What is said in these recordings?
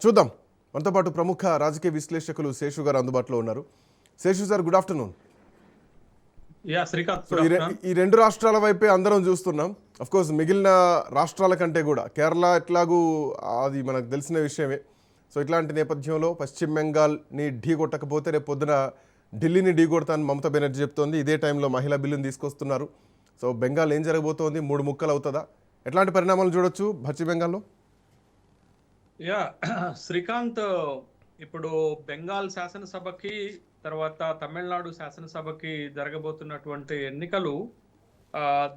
చూద్దాం. మనతో పాటు ప్రముఖ రాజకీయ విశ్లేషకులు శేషు గారు అందుబాటులో ఉన్నారు. Seshu sir, good afternoon. ఈ రెండు రాష్ట్రాల వైపే అందరం చూస్తున్నాం. కోర్స్ మిగిలిన రాష్ట్రాల కంటే కూడా కేరళ ఎట్లాగూ అది మనకు తెలిసిన విషయమే. సో ఇట్లాంటి నేపథ్యంలో పశ్చిమ బెంగాల్ని ఢీ కొట్టకపోతే రేపు పొద్దున ఢిల్లీని ఢీ కొడతానని మమతా బెనర్జీ చెప్తోంది. ఇదే టైంలో మహిళా బిల్లుని తీసుకొస్తున్నారు. సో బెంగాల్ ఏం జరగబోతోంది? 3 ముక్కలు అవుతుందా? ఎట్లాంటి పరిణామాలు చూడొచ్చు పశ్చిమ బెంగాల్లో? శ్రీకాంత్, ఇప్పుడు బెంగాల్ శాసనసభకి తర్వాత తమిళనాడు శాసనసభకి జరగబోతున్నటువంటి ఎన్నికలు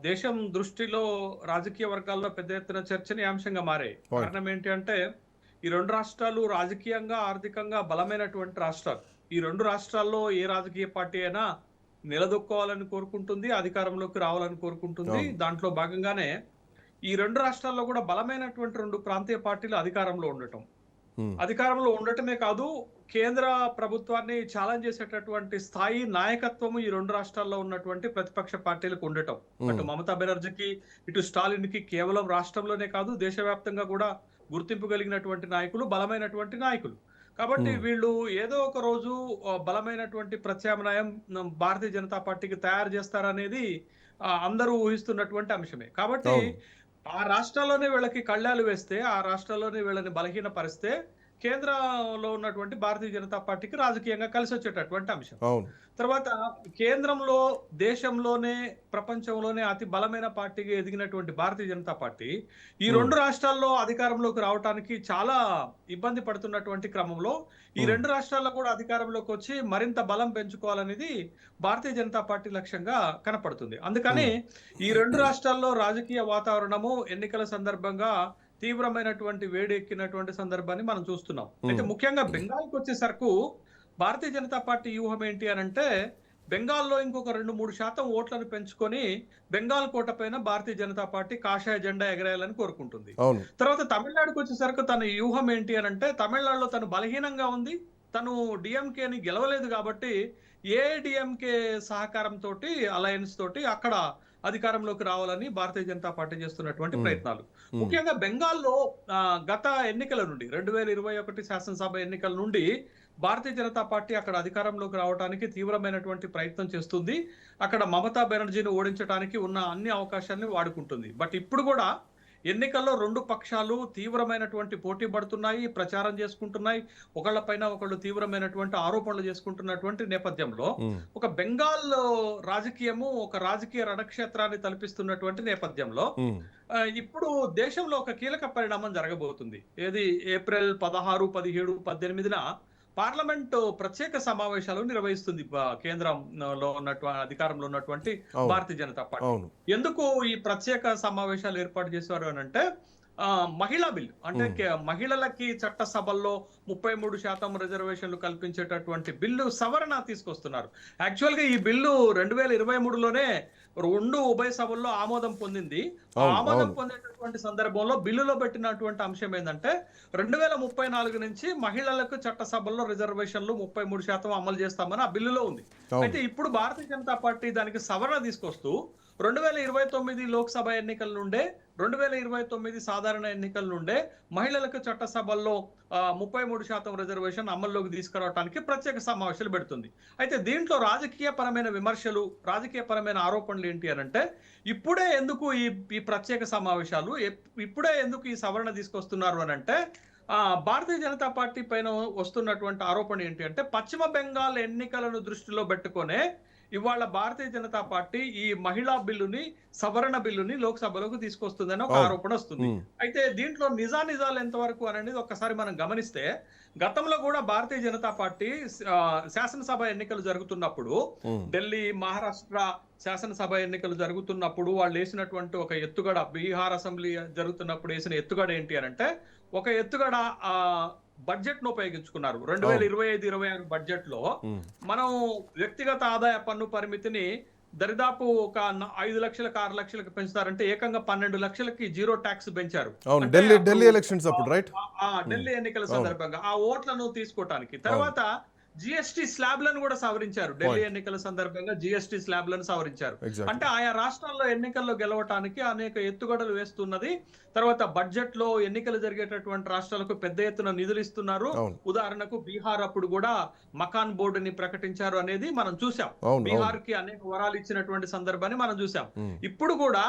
దేశం దృష్టిలో రాజకీయ వర్గాల్లో పెద్ద ఎత్తున చర్చనీయాంశంగా మారాయి. కారణం ఏంటి అంటే ఈ రెండు రాష్ట్రాలు రాజకీయంగా ఆర్థికంగా బలమైనటువంటి రాష్ట్రాలు. ఈ రెండు రాష్ట్రాల్లో ఏ రాజకీయ పార్టీ అయినా నిలదొక్కోవాలని కోరుకుంటుంది, అధికారంలోకి రావాలని కోరుకుంటుంది. దాంట్లో భాగంగానే ఈ రెండు రాష్ట్రాల్లో కూడా బలమైనటువంటి 2 ప్రాంతీయ పార్టీలు అధికారంలో ఉండటమే కాదు, కేంద్ర ప్రభుత్వాన్ని ఛాలెంజ్ చేసేటటువంటి స్థాయి నాయకత్వము ఈ రెండు రాష్ట్రాల్లో ఉన్నటువంటి ప్రతిపక్ష పార్టీలకు ఉండటం. అటు మమతా బెనర్జీకి ఇటు స్టాలిన్ కి కేవలం రాష్ట్రంలోనే కాదు దేశవ్యాప్తంగా కూడా గుర్తింపు కలిగినటువంటి నాయకులు, బలమైనటువంటి నాయకులు. కాబట్టి వీళ్ళు ఏదో ఒక రోజు బలమైనటువంటి ప్రత్యామ్నాయం భారతీయ జనతా పార్టీకి తయారు చేస్తారనేది అందరూ ఊహిస్తున్నటువంటి అంశమే. కాబట్టి ఆ రాష్ట్రాల్లోనే వీళ్ళకి కళ్ళాలు వేస్తే, ఆ రాష్ట్రాల్లోనే వీళ్ళని బలహీనపరిస్తే కేంద్రంలో ఉన్నటువంటి భారతీయ జనతా పార్టీకి రాజకీయంగా కలిసి వచ్చేటటువంటి అంశం. తర్వాత కేంద్రంలో దేశంలోనే ప్రపంచంలోనే అతి బలమైన పార్టీగా ఎదిగినటువంటి భారతీయ జనతా పార్టీ ఈ రెండు రాష్ట్రాల్లో అధికారంలోకి రావడానికి చాలా ఇబ్బంది పడుతున్నటువంటి క్రమంలో ఈ రెండు రాష్ట్రాల్లో కూడా అధికారంలోకి వచ్చి మరింత బలం పెంచుకోవాలనేది భారతీయ జనతా పార్టీ లక్ష్యంగా కనపడుతుంది. అందుకని ఈ రెండు రాష్ట్రాల్లో రాజకీయ వాతావరణము ఎన్నికల సందర్భంగా తీవ్రమైనటువంటి వేడి ఎక్కినటువంటి సందర్భాన్ని మనం చూస్తున్నాం. అయితే ముఖ్యంగా బెంగాల్కి వచ్చేసరికి భారతీయ జనతా పార్టీ వ్యూహం ఏంటి అని అంటే, బెంగాల్లో ఇంకొక 2-3% ఓట్లను పెంచుకొని బెంగాల్ కోట పైన భారతీయ జనతా పార్టీ కాషాయ జెండా ఎగరేయాలని కోరుకుంటుంది. తర్వాత తమిళనాడుకు వచ్చేసరికి తన వ్యూహం ఏంటి అని అంటే, తమిళనాడులో తను బలహీనంగా ఉంది, తను డిఎంకేని గెలవలేదు కాబట్టి ఏఐడిఎంకే సహకారంతో అలయన్స్ తోటి అక్కడ అధికారంలోకి రావాలని భారతీయ జనతా పార్టీ చేస్తున్నటువంటి ప్రయత్నాలు. ముఖ్యంగా బెంగాల్లో గత ఎన్నికల నుండి 2021 శాసనసభ ఎన్నికల నుండి భారతీయ జనతా పార్టీ అక్కడ అధికారంలోకి రావడానికి తీవ్రమైనటువంటి ప్రయత్నం చేస్తుంది. అక్కడ మమతా బెనర్జీని ఓడించడానికి ఉన్న అన్ని అవకాశాలను వాడుకుంటుంది. బట్ ఇప్పుడు కూడా ఎన్నికల్లో 2 పక్షాలు తీవ్రమైనటువంటి పోటీ పడుతున్నాయి, ప్రచారం చేసుకుంటున్నాయి, ఒకళ్ళపైన ఒకళ్ళు తీవ్రమైనటువంటి ఆరోపణలు చేసుకుంటున్నటువంటి నేపథ్యంలో ఒక బెంగాల్ రాజకీయము ఒక రాజకీయ రణక్షేత్రాన్ని తలపిస్తున్నటువంటి నేపథ్యంలో ఇప్పుడు దేశంలో ఒక కీలక పరిణామం జరగబోతుంది. ఏది ఏప్రిల్ 16, 17, 18న పార్లమెంట్ ప్రత్యేక సమావేశాలు నిర్వహిస్తుంది కేంద్రంలో ఉన్నటువంటి అధికారంలో ఉన్నటువంటి భారతీయ జనతా పార్టీ. ఎందుకు ఈ ప్రత్యేక సమావేశాలు ఏర్పాటు చేశారు అని అంటే, మహిళా బిల్లు అంటే మహిళలకి చట్టసభల్లో 33% రిజర్వేషన్లు కల్పించేటటువంటి బిల్లు సవరణ తీసుకొస్తున్నారు. యాక్చువల్ గా ఈ బిల్లు 2023లోనే 2 ఉభయ సభల్లో ఆమోదం పొందింది. ఆమోదం పొందేటటువంటి సందర్భంలో బిల్లులో పెట్టినటువంటి అంశం ఏంటంటే 2034 నుంచి మహిళలకు చట్టసభల్లో రిజర్వేషన్లు 33% అమలు చేస్తామని ఆ బిల్లులో ఉంది. అయితే ఇప్పుడు భారతీయ జనతా పార్టీ దానికి సవరణ తీసుకొస్తూ 2029 లోక్సభ ఎన్నికల నుండే 2029 సాధారణ ఎన్నికల నుండే మహిళలకు చట్టసభల్లో 33% రిజర్వేషన్ అమల్లోకి తీసుకురావడానికి ప్రత్యేక సమావేశాలు పెడుతుంది. అయితే దీంట్లో రాజకీయపరమైన విమర్శలు, రాజకీయపరమైన ఆరోపణలు ఏంటి అని అంటే, ఇప్పుడే ఎందుకు ఈ ప్రత్యేక సమావేశాలు, ఇప్పుడే ఎందుకు ఈ సవరణ తీసుకొస్తున్నారు అని అంటే, భారతీయ జనతా పార్టీ పైన వస్తున్నటువంటి ఆరోపణ ఏంటి అంటే, పశ్చిమ బెంగాల్ ఎన్నికలను దృష్టిలో పెట్టుకునే ఇవాళ భారతీయ జనతా పార్టీ ఈ మహిళా బిల్లుని, సవరణ బిల్లుని లోక్సభలోకి తీసుకొస్తుందని ఒక ఆరోపణ వస్తుంది. అయితే దీంట్లో నిజాలు ఎంతవరకు అనేది ఒక్కసారి మనం గమనిస్తే, గతంలో కూడా భారతీయ జనతా పార్టీ శాసనసభ ఎన్నికలు జరుగుతున్నప్పుడు, ఢిల్లీ, మహారాష్ట్ర శాసనసభ ఎన్నికలు జరుగుతున్నప్పుడు వాళ్ళు వేసినటువంటి ఒక ఎత్తుగడ, బీహార్ అసెంబ్లీ జరుగుతున్నప్పుడు వేసిన ఎత్తుగడ ఏంటి అని అంటే, ఒక ఎత్తుగడ బడ్జెట్ ను ఉపయోగించుకున్నారు. 2025-26 బడ్జెట్ లో మనం వ్యక్తిగత ఆదాయ పన్ను పరిమితిని దరిదాపు ఒక 5 లక్షలకు 6 లక్షలకు పెంచుతారంటే ఏకంగా 12 లక్షలకి జీరో ట్యాక్స్ పెంచారు. ఢిల్లీ ఎలక్షన్స్ అప్పుడు, రైట్? ఢిల్లీ ఎన్నికల సందర్భంగా ఆ ఓట్లను తీసుకోవటానికి. తర్వాత జిఎస్టి స్లాబ్లను కూడా సవరించారు. ఢిల్లీ ఎన్నికల సందర్భంగా జిఎస్టి స్లాబ్లను సవరించారు. Exactly. అంటే ఆయా రాష్ట్రాల్లో ఎన్నికల్లో గెలవటానికి అనేక ఎత్తుగడలు వేస్తున్నది. తర్వాత బడ్జెట్ లో ఎన్నికలు జరిగేటటువంటి రాష్ట్రాలకు పెద్ద ఎత్తున నిధులు ఇస్తున్నారు. అవును. ఉదాహరణకు బీహార్ అప్పుడు కూడా మకాన్ బోర్డుని ప్రకటించారు అనేది మనం చూసాం. అవును. బీహార్ కి అనేక వరాలు ఇచ్చినటువంటి సందర్భాన్ని మనం చూసాం. ఉమ్. ఇప్పుడు కూడా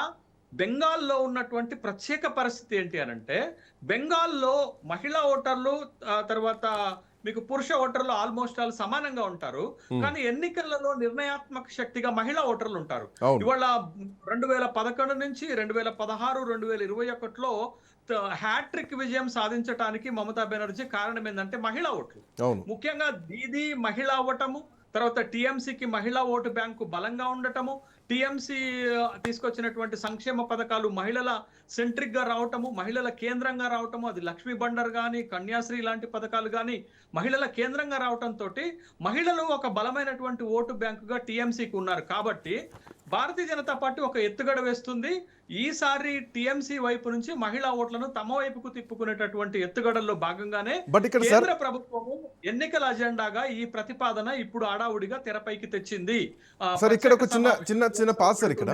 బెంగాల్లో ఉన్నటువంటి ప్రత్యేక పరిస్థితి ఏంటి అనంటే, బెంగాల్లో మహిళా ఓటర్లు తర్వాత మీకు పురుష ఓటర్లు ఆల్మోస్ట్ ఆల్ సమానంగా ఉంటారు. కానీ ఎన్నికలలో నిర్ణయాత్మక శక్తిగా మహిళా ఓటర్లు ఉంటారు. అవును. ఇవాళ 2011 నుంచి 2016, 2021లో హ్యాట్రిక్ విజయం సాధించడానికి మమతా బెనర్జీ కారణం ఏంటంటే మహిళా ఓట్లు. అవును. ముఖ్యంగా దీది మహిళ అవ్వటము, తర్వాత టీఎంసీకి మహిళా ఓటు బ్యాంకు బలంగా ఉండటము, టీఎంసీ తీసుకొచ్చినటువంటి సంక్షేమ పథకాలు మహిళల సెంట్రిక్ గా రావటము, మహిళల కేంద్రంగా రావటము, అది లక్ష్మీ బండర్ గాని కన్యాశ్రీ లాంటి పథకాలు గాని మహిళల కేంద్రంగా రావటంతో మహిళలు ఒక బలమైనటువంటి ఓటు బ్యాంకుగా టీఎంసీకి ఉన్నారు. కాబట్టి భారతీయ జనతా పార్టీ ఒక ఎత్తుగడ వేస్తుంది. ఈసారి టీఎంసీ వైపు నుంచి మహిళా ఓట్లను తమ వైపుకు తిప్పుకునేటటువంటి ఎత్తుగడల్లో భాగంగానే బట్ ఇక్కడ సార్ కేంద్ర ప్రభుత్వము ఎన్నికల అజెండాగా ఈ ప్రతిపాదన ఇప్పుడు ఆడావుడిగా తెరపైకి తెచ్చింది. సార్ ఇక్కడ ఒక చిన్న పాస్ సార్ ఇక్కడ